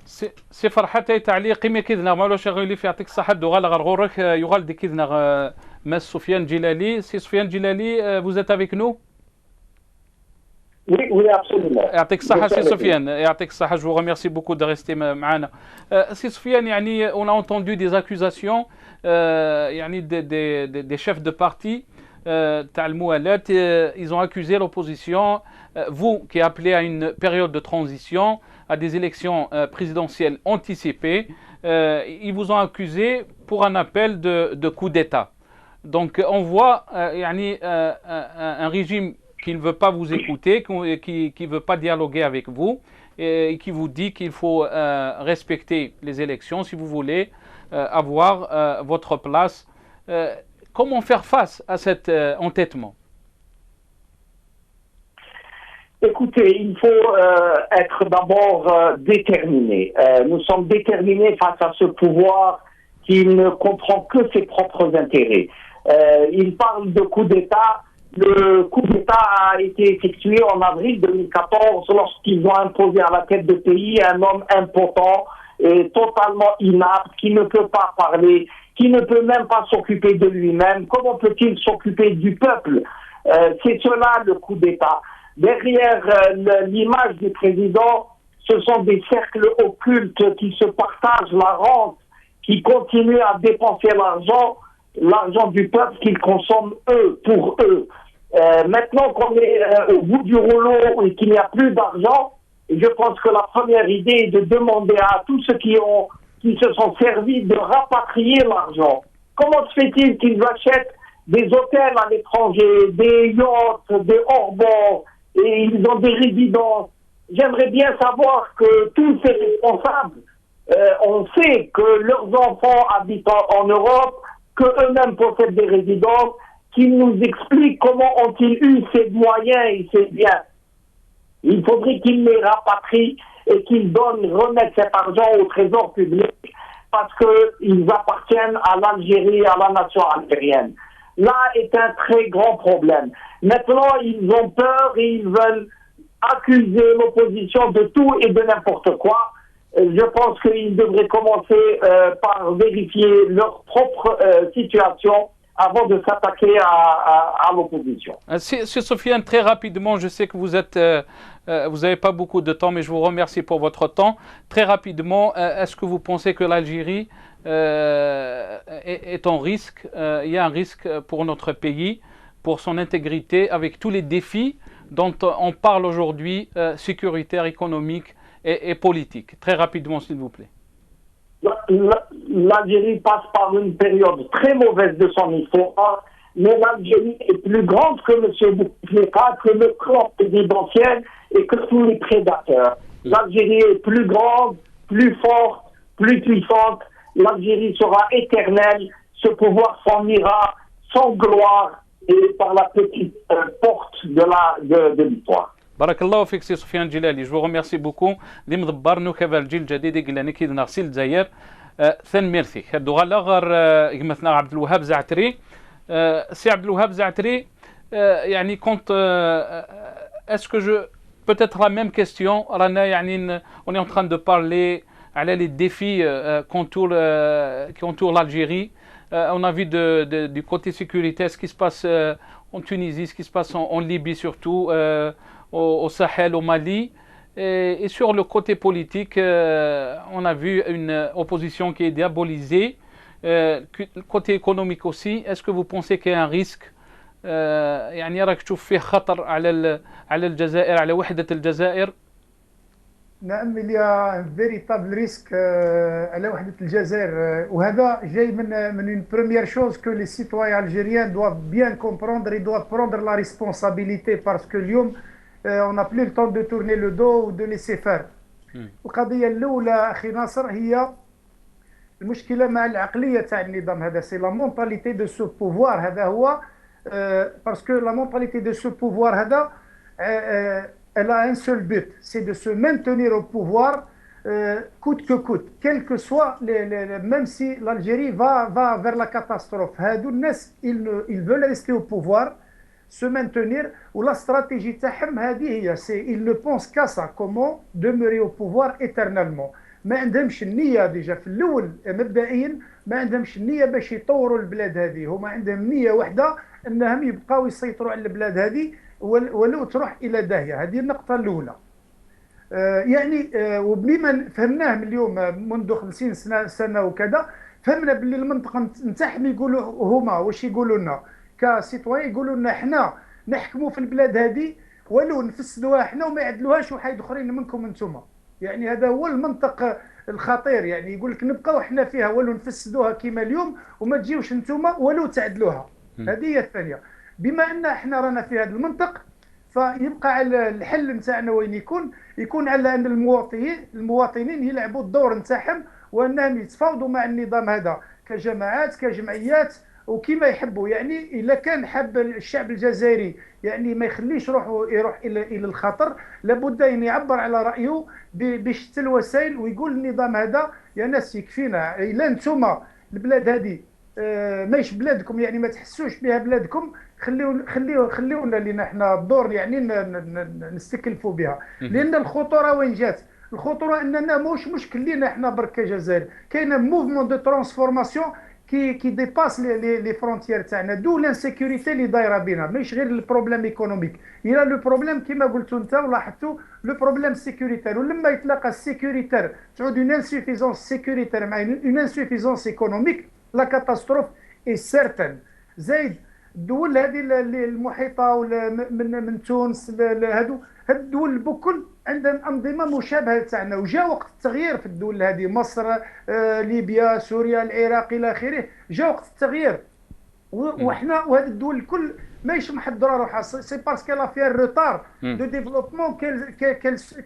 سي فرحات تعليقي ما كيدنا مالو شغالي في يعطيك الصحة دوغال غرغورك يغال دي كيدنا ماس سفيان جلالي سي سفيان جلالي vous êtes avec nous? Oui, absolument. يعطيك الصحة سي سفيان يعطيك الصحة. Je vous remercie beaucoup de rester معنا. سي سفيان يعني on a entendu des accusations يعني des chefs de parti تاع الموالات ils ont accusé l'opposition vous qui appelez à une période de transition à des élections présidentielles anticipées ils vous ont accusé pour un appel de coup d'État. Donc on voit يعني un régime qui ne veut pas vous écouter, qui ne veut pas dialoguer avec vous et qui vous dit qu'il faut respecter les élections si vous voulez avoir votre place. Comment faire face à cet entêtement? Écoutez, il faut être d'abord déterminé. Nous sommes déterminés face à ce pouvoir qui ne comprend que ses propres intérêts. Il parle de coup d'État. Le coup d'État a été effectué en avril 2014 lorsqu'ils ont imposé à la tête de pays un homme impotent et totalement inapte, qui ne peut pas parler, qui ne peut même pas s'occuper de lui-même. Comment peut-il s'occuper du peuple? C'est cela le coup d'État. Derrière l'image du président, ce sont des cercles occultes qui se partagent la rente, qui continuent à dépenser l'argent du peuple qu'ils consomment eux, pour eux. Maintenant qu'on est au bout du rouleau et qu'il n'y a plus d'argent, Je pense que la première idée est de demander à tous ceux qui se sont servis de rapatrier l'argent. Comment se fait-il qu'ils achètent des hôtels à l'étranger, des yachts, des hors-bords, et ils ont des résidences? J'aimerais bien savoir que tous ces responsables, on sait que leurs enfants habitent en Europe, qu'eux-mêmes possèdent des résidences, qu'ils nous expliquent comment ont-ils eu ces moyens et ces biens. Il faudrait qu'ils les rapatrient et qu'ils remettent cet argent au trésor public parce qu'ils appartiennent à l'Algérie, à la nation algérienne. Là est un très grand problème. Maintenant, ils ont peur et ils veulent accuser l'opposition de tout et de n'importe quoi. Je pense qu'ils devraient commencer par vérifier leur propre situation avant de s'attaquer à l'opposition. C'est Sofiane, très rapidement, je sais que vous n'avez pas beaucoup de temps, mais je vous remercie pour votre temps. Très rapidement, est-ce que vous pensez que l'Algérie est en risque? Il y a un risque pour notre pays, pour son intégrité, avec tous les défis dont on parle aujourd'hui, sécuritaires, économiques et politiques. Très rapidement, s'il vous plaît. L'Algérie passe par une période très mauvaise de son histoire, mais l'Algérie est plus grande que M. Bouteflika, que le clan présidentiel et que tous les prédateurs. L'Algérie est plus grande, plus forte, plus puissante. L'Algérie sera éternelle, ce pouvoir s'en ira sans gloire et par la petite porte de l'histoire. بارك الله فيك سي سفيان جلالي. جو ريميرسي بوكو اللي مدبر نكبه الجيل الجديد قلنا كي نغسل الجزائر ثان ميرسي هادو غالا غير يمثلنا عبد الوهاب زعتري. سي عبد الوهاب زعتري, يعني كنت est-ce que je peut-être la même question رانا يعني on est en train de parler على les défis qui entourent l'Algérie. On a vu du côté sécuritaire ce qui se passe en Tunisie, ce qui se passe en Libye surtout, au Sahel, au Mali. Et sur le côté politique, on a vu une opposition qui est diabolisée. Côté économique aussi, est-ce que vous pensez qu'il y a un risque يعني راك تشوف فيه خطر على الجزائر, على وحدة الجزائر؟ نعم, il y a un véritable risque على وحدة الجزائر, وهذا جاي من une première chose que les citoyens algériens doivent bien comprendre, ils doivent prendre la responsabilité parce que اليوم on n'a plus le temps de tourner le dos ou de laisser faire. القضية الأولى أخي ناصر هي المشكلة مع العقلية تاع النظام هذا, c'est la mentalité de ce pouvoir هذا هو, parce que la mentalité de ce pouvoir هذا elle a un seul but, c'est de se maintenir au pouvoir coûte que coûte, quel que soit même si l'Algérie va vers la catastrophe. هادو الناس ils veulent rester au pouvoir, se maintenir, ou la stratégie تاعهم هذه هي, ils ne pensent qu'à ça, comment demeurer au pouvoir éternellement. ما عندهمش النية ديجا في الأول مبدئيا, ما عندهمش النية باش يطوروا البلاد هذه, هما عندهم نية واحدة أنهم يبقاو يسيطروا على البلاد هذه ولو تروح إلى داهية. هذه النقطة الأولى. يعني وبما فهمناه من اليوم منذ 50 سنة وكذا, فهمنا باللي المنطقة نتاعهم يقولوا هما واش يقولوا لنا كسيتوان, يقولوا لنا احنا نحكموا في البلاد هذه ولو نفسدوها احنا وما يعدلوهاش وحيد اخرين منكم انتم. يعني هذا هو المنطق الخطير, يعني يقول لك نبقاو احنا فيها ولو نفسدوها كما اليوم وما تجيوش انتم ولو تعدلوها. هذه هي الثانيه. بما ان احنا رانا في هذا المنطق, فيبقى على الحل نتاعنا وين يكون على ان المواطنين يلعبوا الدور نتاعهم, وانهم يتفاوضوا مع النظام هذا كجماعات كجمعيات وكما يحبوا. يعني الا كان حب الشعب الجزائري يعني ما يخليش يروح الى الخطر, لابد ان يعبر على رايه بشتى الوسائل ويقول النظام هذا يا ناس يكفينا, الا انتم البلاد هذه ماهيش بلادكم, يعني ما تحسوش بها بلادكم, خليونا لنا احنا الدور يعني نستكلفوا بها. لان الخطوره وين جات؟ الخطوره اننا موش مشكل لينا احنا برك كجزائر, كاين موفمون دو ترانسفورماسيون كي ديباس لي فرونتيير تاعنا, دو لانسيكوريتي اللي دايره بينا, ماشي غير البروبليم ايكونوميك, الى لو بروبليم كيما قلتوا انت ولاحظتوا لو بروبليم سيكوريتير. ولما يتلاقى السيكوريتير تعود اون انسوفيزونس سيكوريتير مع اون انسوفيزونس ايكونوميك, لا كاتاستروف اي سيرتن. زايد الدول هذه المحيطه من تونس, هاد الدول بكل عندهم أنظمة مشابهة تاعنا، وجاء وقت التغيير في الدول هذه، مصر، ليبيا، سوريا، العراق إلى آخره، جاء وقت التغيير. وحنا وهذه الدول الكل ماهيش محضره روحها، سي باسكو لا فيها الروتار دو ديفلوبمون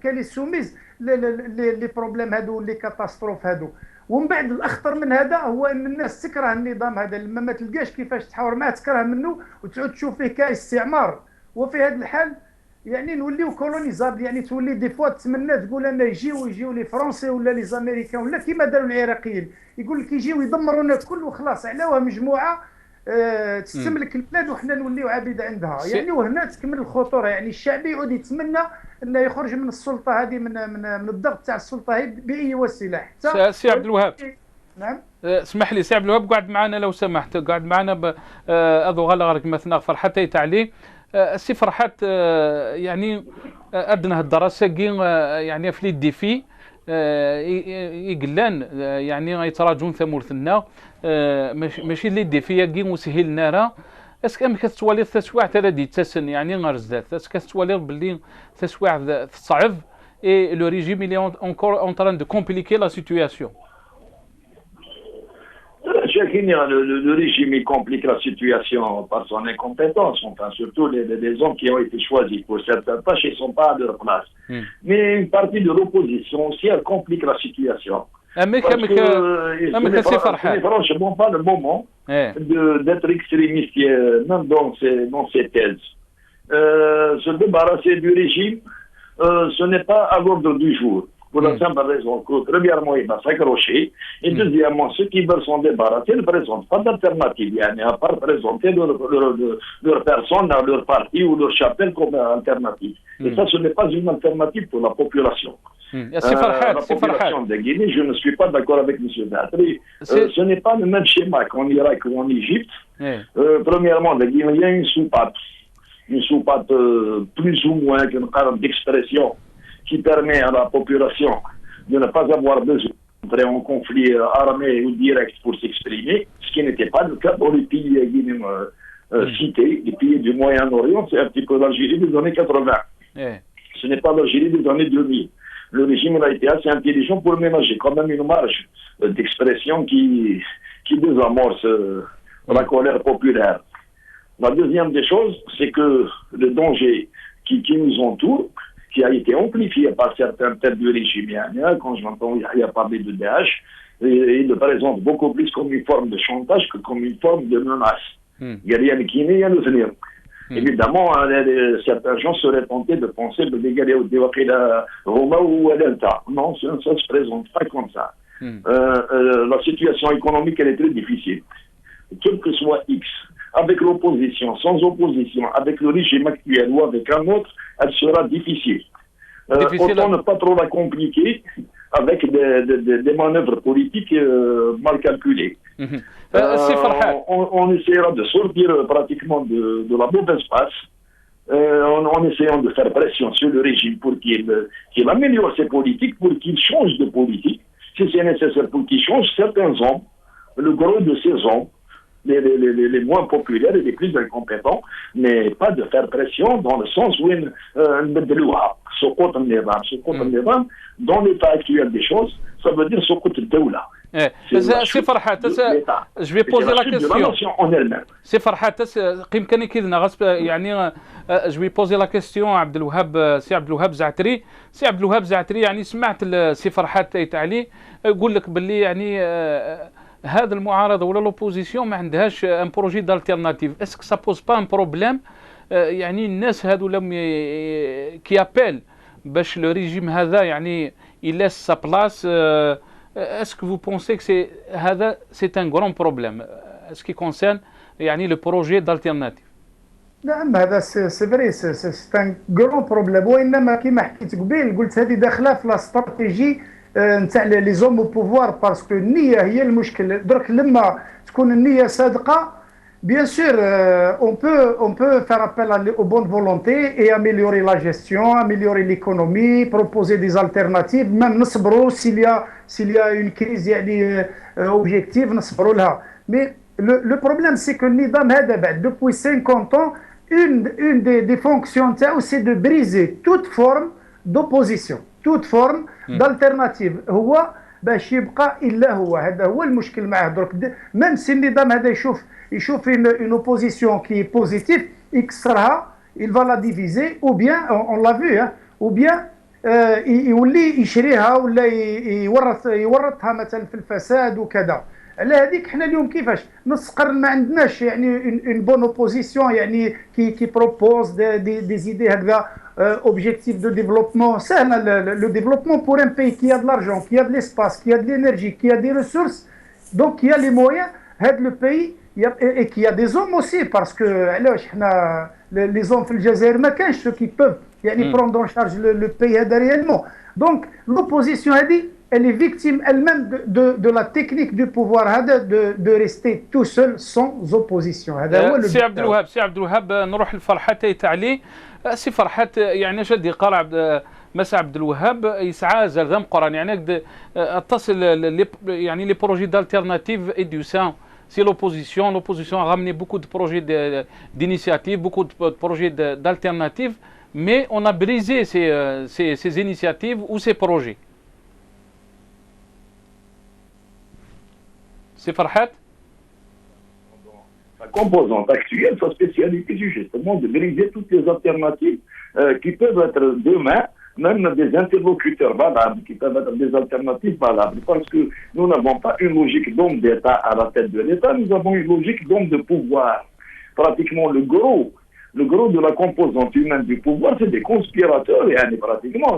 كالي سوميز لي بروبليم هادو، لي كاتاستروف هادو. ومن بعد الاخطر من هذا هو ان الناس تكره النظام هذا، لما ما تلقاش كيفاش تحاور معاه تكره منه وتعود تشوف فيه كاستعمار. وفي هذا الحال يعني نوليو كولونيزابل، يعني تولي دي فوا تتمنى تقول انا يجيو لي فرونسي ولا لي زاميريكان ولا كيما داروا العراقيين، يقول لك يجيو يدمرونا الكل وخلاص، علاوها مجموعه تستملك البلاد وحنا نوليو عبيد عندها. يعني وهنا تكمل الخطوره، يعني الشعب يعود يتمنى انه يخرج من السلطه هذه، من الضغط تاع السلطه هذه باي وسيله. حتى سي عبد الوهاب، نعم اسمح لي سي عبد الوهاب، قعد معنا لو سمحت، قعد معنا اذو غلغرك مثلا فرحات يتعلي السي فرحات. يعني ادنى الدراسه كي يعني في الديفي يقلان يعني يتراجعون ثمورثنا ماشي اللي ديفيا كي مسهلنا راه. اسك ام كتولي تسواع تلادي تسن يعني غرزات، اسك كتولي باللي تسواع صعب اي لو ريجيم اللي اونكور اون تران دو كومبليكي لا سيتوياسيون. Chacun, le régime il complique la situation par son incompétence, enfin surtout les hommes qui ont été choisis pour certaines tâches, ils ne sont pas à leur place. Mais une partie de l'opposition aussi, elle complique la situation. Parce que ce n'est franchement pas le moment d'être extrémiste, même dans ces thèses. Se débarrasser du régime, ce n'est pas à l'ordre du jour. Pour la simple raison que, premièrement, il va s'accrocher, et deuxièmement, ceux qui veulent s'en débarrasser ne présentent pas d'alternative, à part présenter leur personne, leur parti ou leur chapelle comme alternative. Et ça, ce n'est pas une alternative pour la population. La population de Guinée, je ne suis pas d'accord avec M. Datri, ce n'est pas le même schéma qu'en Irak ou en Égypte. Premièrement, les Guinéens, une soupape plus ou moins qu'une carte d'expression qui permet à la population de ne pas avoir besoin d'entrer en conflit armé ou direct pour s'exprimer, ce qui n'était pas le cas dans les pays guinéens cités, les pays du Moyen-Orient, c'est un petit peu l'Algérie des années 80. Ce n'est pas l'Algérie des années 2000. Le régime a été assez intelligent pour ménager quand même une marge d'expression qui désamorce la colère populaire. La deuxième des choses, c'est que le danger qui nous entoure, qui a été amplifié par certains têtes du régime iranien, quand j'entends Yahya parler de Daesh, il le présente beaucoup plus comme une forme de chantage que comme une forme de menace. Évidemment, certains gens seraient tentés de penser de Roma ou Delta. Non, ça ne se présente pas comme ça. La situation économique, elle est très difficile. Quel que soit X, avec l'opposition, sans opposition, avec le régime actuel ou avec un autre, elle sera difficile. Autant ne pas trop la compliquer avec des manœuvres politiques mal calculées. On essaiera de sortir pratiquement de la mauvaise passe en essayant de faire pression sur le régime pour qu'il améliore ses politiques, pour qu'il change de politique. Si c'est nécessaire pour qu'il change, certains hommes, le gros de ces hommes, les moins populaires et les plus incompétents, mais pas de faire pression dans le sens où dans l'état actuel des choses, ça veut dire سي فرحات je vais poser la question. سي فرحات قيمكني كذا غصب يعني je vais poser la question عبد الوهاب سي عبد الوهاب زعتري. سي عبد الوهاب زعتري يعني سمعت سي فرحات يتعلي يقول لك باللي يعني هذا المعارضه ولا لوبوزيسيون ما عندهاش ان بروجي دالتيرناتيف. اسك سا بوز با ان بروبليم يعني الناس هذو لم كي ابيل باش لو ريجيم هذا يعني يلاس سا بلاس. Est-ce que vous pensez que c'est un grand problème ce qui concerne يعني le projet d'alternative؟ نعم هذا سي فري سي ان غران بروبليم، وانما كما حكيت قبيل قلت هذه داخله في لا استراتيجي نتاع لي زوم بوفوار، باسكو النيه هي المشكل. درك لما تكون النيه صادقه bien sûr on peut faire appel aux bonnes volontés et améliorer la gestion, améliorer l'économie, proposer des alternatives, même نصبروا s'il y a une crise يعني objective نصبروا لها. Mais le problème c'est que النظام هذا بعد depuis 50 ans une des fonctions تاعو c'est de briser toute forme d'opposition, toute forme d'alternative. هو باش يبقى الا هو، هذا هو المشكل معاه درك. ميم سي النظام هذا يشوف une opposition qui est positive يكسرها، il va la diviser ou bien on l'a vu ou bien يولي يشريها ولا يورطها مثلا في الفساد وكذا. على هذيك حنا اليوم كيفاش نص قرن ما عندناش يعني اون بون اوبوزيسيون يعني كي بروبوز دي زيدي هكذا اوبجيكتيف دو ديفلوبمون. سهل لو ديفلوبمون بور ان بي كي a de l'argent, qui a de l'espace, qui a de l'énergie, qui a des ressources, donc qui a les moyens. هذا لو بي et qui a des hommes aussi parce que علاش حنا les hommes في الجزائر ما كانش ceux qui peuvent يعني prendre en charge le pays هذا réellement. Donc l'opposition هذه elle est victime elle-même de la technique du pouvoir de rester tout seul sans opposition. هذا هو سي عبد الوهاب نروح لفرحات علي. سي فرحات يعني جدي قال مسا عبد الوهاب يسعى زلزام قران يعني اتصل يعني لي بروجي d'alternative et du sein. C'est l'opposition a ramené beaucoup de projets d'initiatives, beaucoup de projets d'alternatives, mais on a brisé ces initiatives ou ces projets. C'est Farhat? La composante actuelle, sa spécialité, c'est justement de briser toutes les alternatives qui peuvent être demain, même des interlocuteurs valables, qui peuvent être des alternatives valables. Parce que nous n'avons pas une logique d'homme d'État à la tête de l'État, nous avons une logique d'homme de pouvoir. Pratiquement le gros de la composante humaine du pouvoir, c'est des conspirateurs, et pratiquement,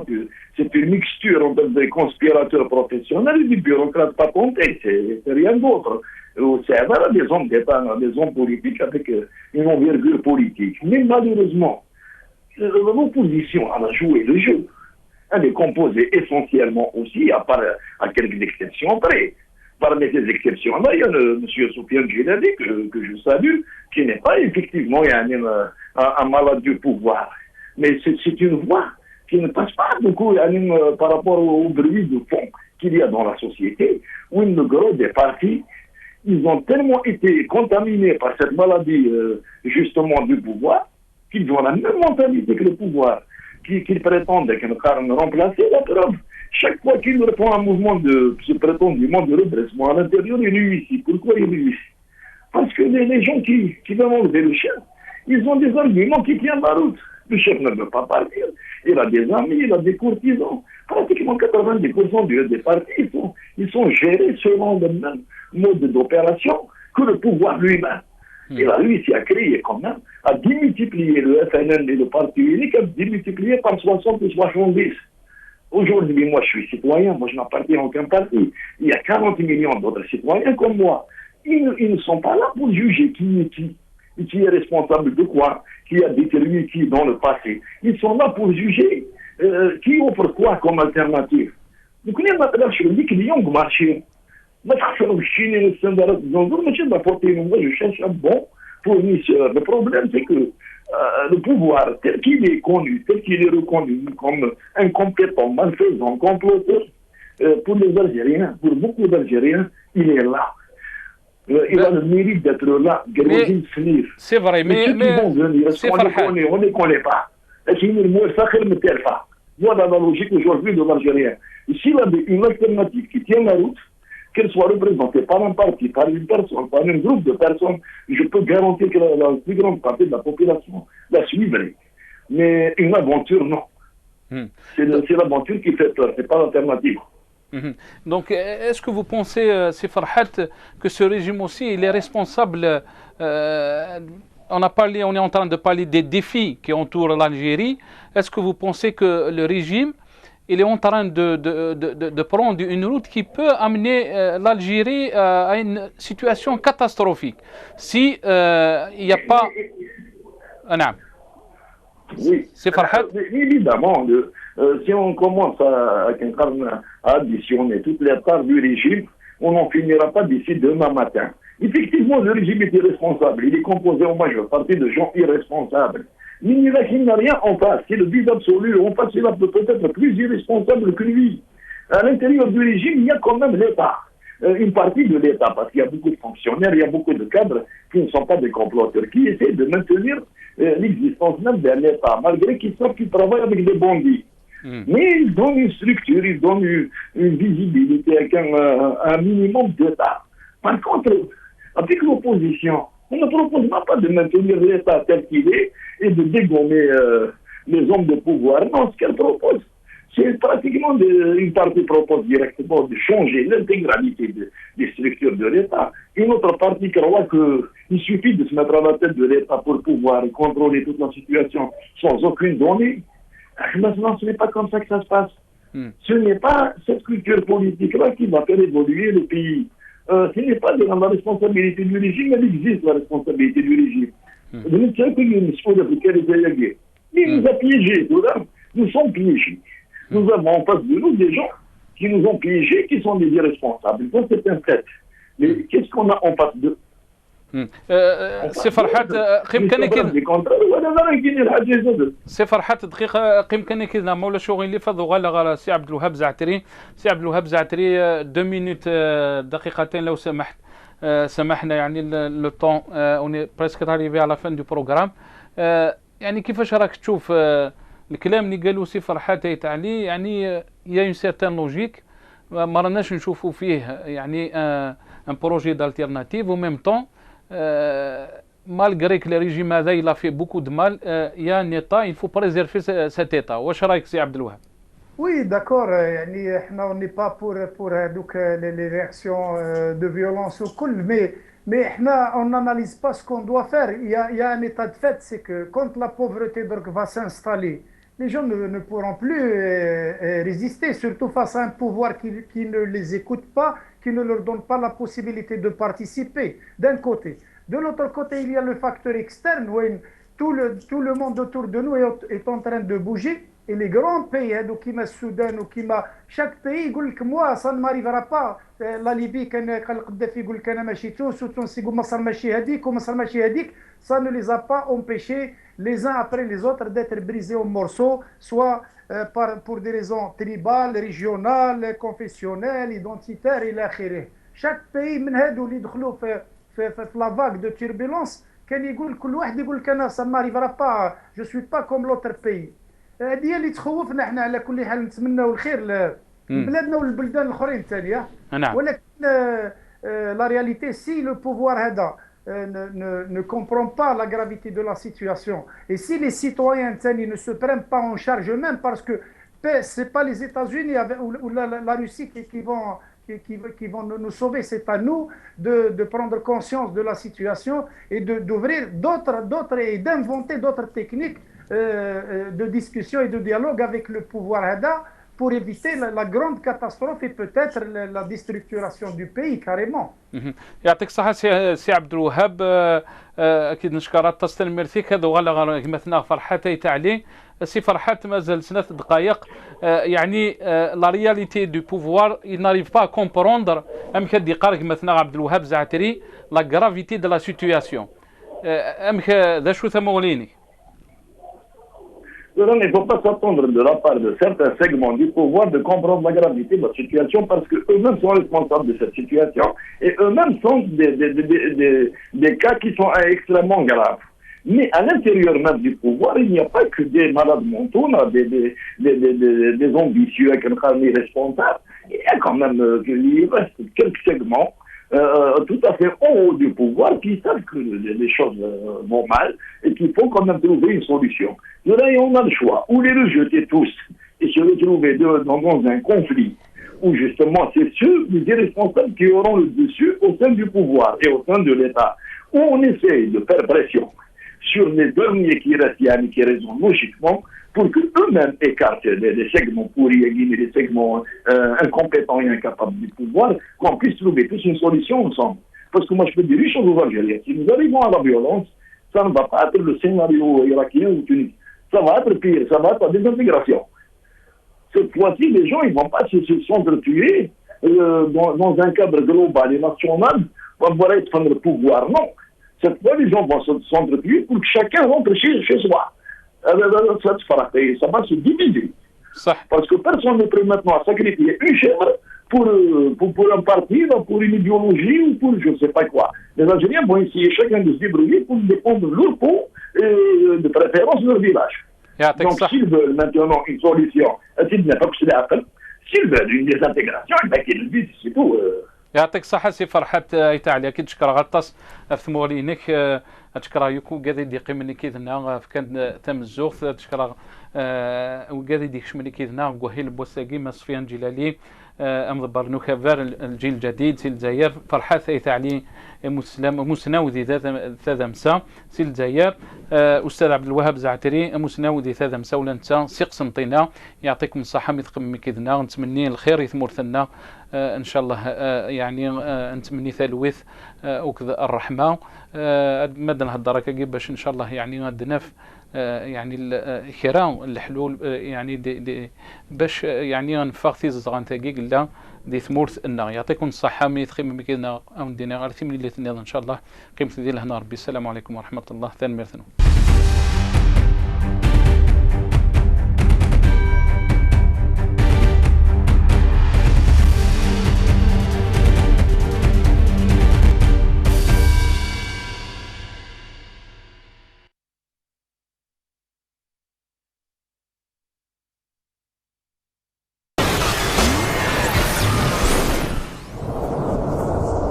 c'est une mixture entre des conspirateurs professionnels et des bureaucrates patentés, c'est rien d'autre. C'est des hommes d'État, des hommes politiques avec une envergure politique. Mais malheureusement, l'opposition, elle a joué le jeu. Elle est composée essentiellement aussi, à quelques exceptions près. Parmi ces exceptions-là, il y a M. Soufiane Djilali, que je salue, qui n'est pas effectivement un malade du pouvoir. Mais c'est une voix qui ne passe pas beaucoup par rapport au bruit de fond qu'il y a dans la société, où le gros des partis, ils ont tellement été contaminés par cette maladie justement du pouvoir, qu'ils ont la même mentalité que le pouvoir, qu'ils prétendent remplacer la preuve. Chaque fois qu'il répond à un mouvement ce prétendument de redressement à l'intérieur, il réussit. Pourquoi il réussit? Parce que les gens qui veulent enlever le chef, ils ont des arguments qui tiennent la route. Le chef ne veut pas partir. Il a des amis, il a des courtisans. Pratiquement 90% des partis, ils sont gérés selon le même mode d'opération que le pouvoir lui-même. Il a réussi à créer quand même, à démultiplier le FNN et le parti unique, à démultiplier par 60 ou 70. Aujourd'hui, moi, je suis citoyen, moi, je n'appartiens à aucun parti. Il y a 40 millions d'autres citoyens comme moi. Ils ne sont pas là pour juger qui est responsable de quoi, qui a déterminé qui dans le passé. Ils sont là pour juger qui offre quoi comme alternative. Donc, je dis qu'il y a un marché. Je cherche un bon fournisseur. Le problème, c'est que le pouvoir, tel qu'il est connu, tel qu'il est reconnu comme incompétent, malfaisant, comploteur, pour les Algériens, pour beaucoup d'Algériens, il est là. Il a le mérite d'être là. C'est vrai, mais vont venir, on ne les connaît pas. Voilà la logique aujourd'hui de l'Algérien. S'il y a une alternative qui tient la route, qu'elle soit représentée par un parti, par une personne, par un groupe de personnes, je peux garantir que la plus grande partie de la population la suivrait. Mais une aventure, non. C'est l'aventure qui fait peur, c'est pas l'alternative. Donc, est-ce que vous pensez, c'est Farhat, que ce régime aussi, il est responsable on est en train de parler des défis qui entourent l'Algérie. Est-ce que vous pensez que le régime il est en train de prendre une route qui peut amener l'Algérie à une situation catastrophique si il n'y a pas... Oui, c'est Farhat. Évidemment, si on commence à additionner toutes les parts du régime, on n'en finira pas d'ici demain matin. Effectivement, le régime est irresponsable. Il est composé en majeure partie de gens irresponsables. Mais il n'a rien en face. C'est le vide absolu. En face, il est peut-être plus irresponsable que lui. À l'intérieur du régime, il y a quand même l'État. Une partie de l'État, parce qu'il y a beaucoup de fonctionnaires, il y a beaucoup de cadres qui ne sont pas des comploteurs, qui essaient de maintenir l'existence même d'un État, malgré qu'ils savent qu'ils travaillent avec des bandits. Mais ils donnent une structure, ils donnent une visibilité avec un minimum d'État. Par contre, avec l'opposition, on ne propose même pas de maintenir l'État tel qu'il est et de dégommer les hommes de pouvoir. Non, ce qu'elle propose, c'est pratiquement une partie propose directement de changer l'intégralité des structures de l'État. Une autre partie croit qu'il suffit de se mettre à la tête de l'État pour pouvoir contrôler toute la situation sans aucune donnée. Maintenant, ce n'est pas comme ça que ça se passe. Ce n'est pas cette culture politique-là qui va faire évoluer le pays. Ce n'est pas dans la responsabilité du régime, elle existe la responsabilité du régime. Il nous a piégés, nous sommes piégés. Nous avons en face de nous des gens qui nous ont piégés, qui sont des irresponsables. Ça, c'est un fait. Mais qu'est-ce qu'on a en face d'eux? سي فرحات قيم كان كذا مولا شغل اللي فض وغلا سي عبد الوهاب زعتري 2 مينوت دقيقتين لو سمحت سمحنا يعني لو طون اوني بريسك اريفي على فان دو بروغرام يعني كيفاش راك تشوف الكلام اللي قالوا سي فرحات يتعلي يعني يا اون سيرتان لوجيك ما راناش نشوفوا فيه يعني ان بروجي d'alternative au même temps malgré que le régime هذا il a fait beaucoup de mal il y a un état il faut préserver cet état واش رايك سي عبد الوهاب؟ Oui, d'accord. يعني احنا on n'est pas pour donc les réactions de violence au col, mais احنا on n'analyse pas ce qu'on doit faire. Il y a un état de fait, c'est que quand la pauvreté donc va s'installer, les gens ne pourront plus résister, surtout face à un pouvoir qui ne les écoute pas, qui ne leur donne pas la possibilité de participer, d'un côté. De l'autre côté, il y a le facteur externe, où tout le monde autour de nous est en train de bouger, et les grands pays, donc qui m'a Soudan ou qui m'a chaque pays, dit que moi, ça ne m'arrivera pas. La Libye, quand Kadhafi dit que ماشي تونس وتونس يقول مصر ماشي هذيك ومصر ماشي هذيك, ça ne les a pas empêchés les uns après les autres d'être brisés en morceaux, soit pour des raisons tribales, régionales, confessionnelles, identitaires et l'achéré. Chaque pays من هادو اللي دخلوا في la vague de turbulence كان يقول كل واحد يقول لك انا ça ne m'arrivera pas, je suis pas comme l'autre pays. هذه هي اللي تخوفنا احنا على كل حال, نتمناو الخير لبلادنا والبلدان الاخرين الثانيه. ولكن la réalité, si le pouvoir هذا ne comprend pas la gravité de la situation, et si les citoyens ne se prennent pas en charge eux-mêmes, parce que ce n'est pas les États-Unis ou la Russie qui vont nous sauver, c'est à nous de prendre conscience de la situation et d'ouvrir d'autres et d'inventer d'autres techniques de discussion et de dialogue avec le pouvoir هذا pour éviter la grande catastrophe et peut-être la déstructuration du pays carrément. يعطيك الصحة سي عبد الوهاب. أكيد نشكر تصل مرثيك هذا وغلا مثناه فرحات يتعلي سي فرحات مازال 3 دقائق يعني لا رياليتي دو بوفوار il n'arrive pas à comprendre أم كدي قارك مثناه عبد الوهاب زعتري لا غرافيتي دو لا سيتوياسيون أم ذا شو ثموليني. Il ne faut pas s'attendre de la part de certains segments du pouvoir de comprendre la gravité de la situation parce qu'eux-mêmes sont responsables de cette situation et eux-mêmes sont des cas qui sont extrêmement graves. Mais à l'intérieur même du pouvoir, il n'y a pas que des malades mentaux, des ambitieux, des responsables. Il y a quand même quelques segments tout à fait en haut du pouvoir qui savent que les choses vont mal et qu'il faut quand même trouver une solution. Là, on a le choix, ou les rejeter tous et se retrouver dans un conflit où justement c'est ceux les irresponsables qui auront le dessus au sein du pouvoir et au sein de l'État, où on essaye de faire pression sur les derniers qui restent, qui raisonnent logiquement, pour qu'eux-mêmes écartent les segments pourris, les segments incompétents et incapables du pouvoir, qu'on puisse trouver tous une solution ensemble. Parce que moi, je peux dire une chose aux Algériens. Si nous arrivons à la violence, ça ne va pas être le scénario irakien ou tunisien. Ça va être pire, ça va être la désintégration. Cette fois-ci, les gens, ils ne vont pas se s'entretuer dans un cadre global et national pour pouvoir être dans le pouvoir. Non. Cette fois, les gens vont s'entretuer pour que chacun rentre chez soi. Ça va se diviser. Parce que personne n'est prêt maintenant à sacrifier une chèvre pour un parti, pour une idéologie ou pour je ne sais pas quoi. Les Algériens vont essayer chacun de se débrouiller pour défendre leur peau et de préférence leur village. يعطيك Donc, الصح. s'ils veulent maintenant une solution, s'ils n'ont pas que c'est s'ils veulent une désintégration, qu'ils le disent, c'est tout. يعطيك الصحة سي فرحات ايتاليا كي تشكر غطاس في مولينك تشكر يكو قاعد يديقي مني كيدنا كان تم الزوخ تشكر وقاعد يديكش مني كيدنا وهيل البوساقي مسفيان جلالي أمضبر نكفر الجيل الجديد سي الجزائر فرحات ايتالي مسناودي ثاثا مسا سي الجزائر أستاذ عبد الوهاب زعتري مسناودي ثاثا مسا ولا نتا سيق سنطينا يعطيكم الصحة ميثقم كيدنا نتمني الخير يثمرثنا ان شاء الله يعني نتمني ثالوث وكذا الرحمه ماذا نهضر كي باش ان شاء الله يعني غدناف يعني الكرا الحلول يعني دي باش يعني نفاق في زغان تاكي لا دي ثمورث النا يعطيكم الصحه مي تخيم كينا او ندينا غير ثمن اللي ان شاء الله قيمه ديال هنا ربي السلام عليكم ورحمه الله ثاني